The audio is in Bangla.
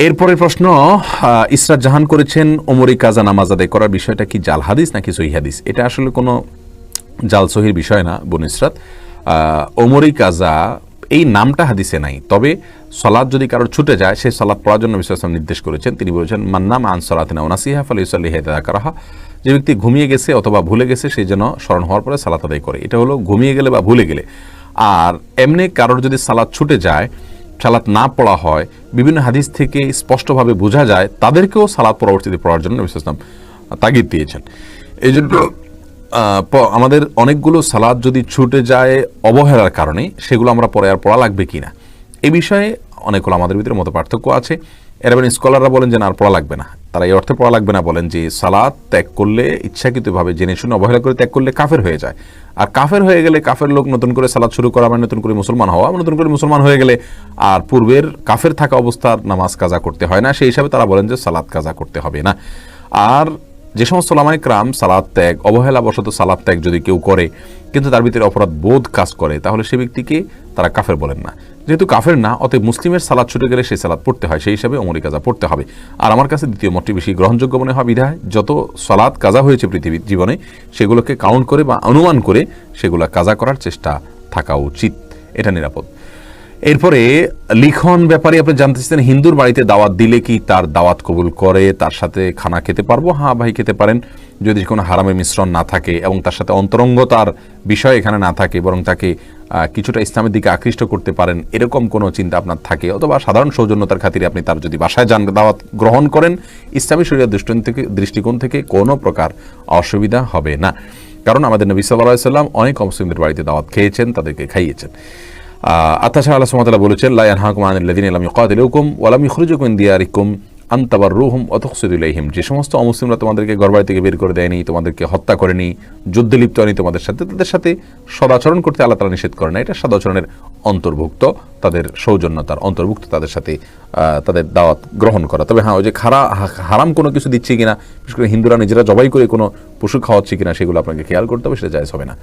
এরপরের প্রশ্ন ইসরাত জাহান করেছেন ওমরি কাজা নামাজ আদায় করার বিষয়টা কি জাল হাদিস নাকি সহিহ হাদিস? এটা আসলে কোনো জাল সহির বিষয় না বোন ইসরাত। ওমরি কাজা এই নামটা হাদিসে নাই, তবে সালাত যদি কারোর ছুটে যায় সেই সালাত পড়ার জন্য বিশ্বস্ত নির্দেশ করেছেন। তিনি বলেছেন মান্নাম আন সালাতিনা ওয়া নাসিহা ফালিউসাল্লিহা ইযা যাকারাহা, যে ব্যক্তি ঘুমিয়ে গেছে অথবা ভুলে গেছে সেই জন্য স্মরণ হওয়ার পরে সালাত আদায় করে। এটা হলো ঘুমিয়ে গেলে বা ভুলে গেলে। আর এমনি কারোর যদি সালাত ছুটে যায়, সালাত না পড়া হয়, বিভিন্ন হাদিস থেকে স্পষ্টভাবে বোঝা যায় তাদেরকেও সালাত পরবর্তীতে পড়ার জন্য নবী সাল্লাল্লাহু আলাইহি ওয়াসাল্লাম তাগিদ দিয়েছেন। এই জন্য আমাদের অনেকগুলো সালাত যদি ছুটে যায় অবহেলার কারণে, সেগুলো আমরা পরে আর পড়া লাগবে কিনা এই বিষয়ে অনেকগুলো আমাদের ভিতরে মত পার্থক্য আছে। এরবেন স্কলাররা বলেন যে না আর পড়া লাগবে না। তারা এই অর্থে পড়া লাগবে না বলেন যে সালাত ত্যাগ করলে, ইচ্ছাকৃতভাবে জেনে শুনে অবহেলা করে ত্যাগ করলে কাফের হয়ে যায়। আর কাফের হয়ে গেলে, কাফের লোক নতুন করে সালাত শুরু করা মানে নতুন করে মুসলমান হওয়া, নতুন করে মুসলমান হয়ে গেলে আর পূর্বের কাফের থাকা অবস্থার নামাজ কাজা করতে হয় না। সেই হিসাবে তারা বলেন যে সালাত কাজা করতে হবে না। আর যে সমস্ত ওলামায়ে কেরাম সালাত ত্যাগ, অবহেলাবশত সালাত ত্যাগ যদি কেউ করে কিন্তু তার ভিতরে অপরাধ বোধ কাজ করে, তাহলে সে ব্যক্তিকে তারা কাফের বলেন না। যেহেতু কাফের না, অতএব মুসলিমের সালাত ছুটে গেলে সেই সালাত পড়তে হয়, সেই হিসাবে ওমরি কাজা পড়তে হবে। আর আমার কাছে দ্বিতীয় মতটি বেশি গ্রহণযোগ্য মনে হয় বিধায় যত সালাত কাজা হয়েছে পৃথিবীর জীবনে সেগুলোকে কাউন্ট করে বা অনুমান করে সেগুলো কাজা করার চেষ্টা থাকা উচিত, এটা নিরাপদ। এরপরে লিখন ব্যাপারে আপনি জানতে চাচ্ছেন, হিন্দুর বাড়িতে দাওয়াত দিলে কি তার দাওয়াত কবুল করে, তার সাথে খানা খেতে পারবো? হ্যাঁ ভাই, খেতে পারেন, যদি কোনো হারামের মিশ্রণ না থাকে এবং তার সাথে অন্তরঙ্গতার বিষয় এখানে না থাকে, বরং তাকে কিছুটা ইসলামের দিকে আকৃষ্ট করতে পারেন এরকম কোনো চিন্তা আপনার থাকে, অথবা সাধারণ সৌজন্যতার খাতিরে আপনি তার যদি বাসায় যান, দাওয়াত গ্রহণ করেন, ইসলামী শরীয়তের দৃষ্টিকোণ থেকে কোনো প্রকার অসুবিধা হবে না। কারণ আমাদের নবী সাল্লাল্লাহু আলাইহি ওয়াসাল্লাম অনেক অমুসলিমদের বাড়িতে দাওয়াত খেয়েছেন, তাদেরকে খাইয়েছেন। তাছাড়া আল্লাহ সুবহানাহু ওয়া তাআলা বলেছেন লা ইয়ানহাকুম আনিল লাযিনা লাম ইউকাতিলুকুম ওয়া লাম ইখরিজুকুম মিন দিয়ারিকুম আন তাবাররুহুম ওয়া তুকসিতু ইলাইহিম, যে সমস্ত অমুসলিমরা তোমাদেরকে ঘরবাড়ি থেকে বের করে দেয়নি, তোমাদেরকে হত্যা করেনি, যুদ্ধে লিপ্ত হয়নি তোমাদের সাথে, তাদের সাথে সদাচরণ করতে আল্লাহ তাআলা নিষেধ করে না। এটা সদাচরণের অন্তর্ভুক্ত, তাদের সৌজন্যতার অন্তর্ভুক্ত, তাদের সাথে তাদের দাওয়াত গ্রহণ করা। তবে হ্যাঁ, ওই যে হারাম কোনো কিছু দিচ্ছে কিনা, বিশেষ করে হিন্দুরা নিজেরা জবাই করে কোনো পশু খাওয়াচ্ছে কিনা, সেগুলো আপনাকে খেয়াল করতে হবে, সেটা জায়েজ হবে না।